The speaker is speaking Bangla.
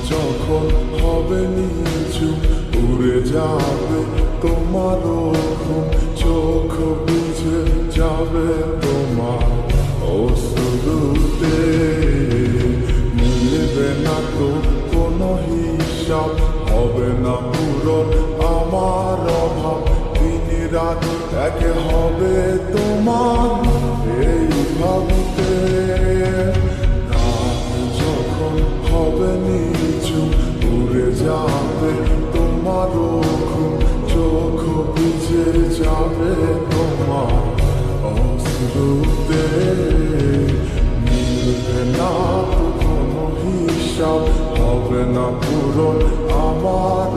যখন হবে নিচু উড়ে যাবে তোমার ঘুম, চোখ বুঝে যাবে তোমার অশ্রুতে। মিলবে না তো কোনো হিসাব, হবে না পূরণ আমার অভাব। দিন রাত এক হবে তোমার এই ভাবতে। রাত যখন হবে নিচু উড়ে যাবে তোমার ঘুম, চোখ বুঝে যাবে তোমার অশ্রুতে। মিলবে না তো কোনো হিসাব, হবে না পূরণ আমার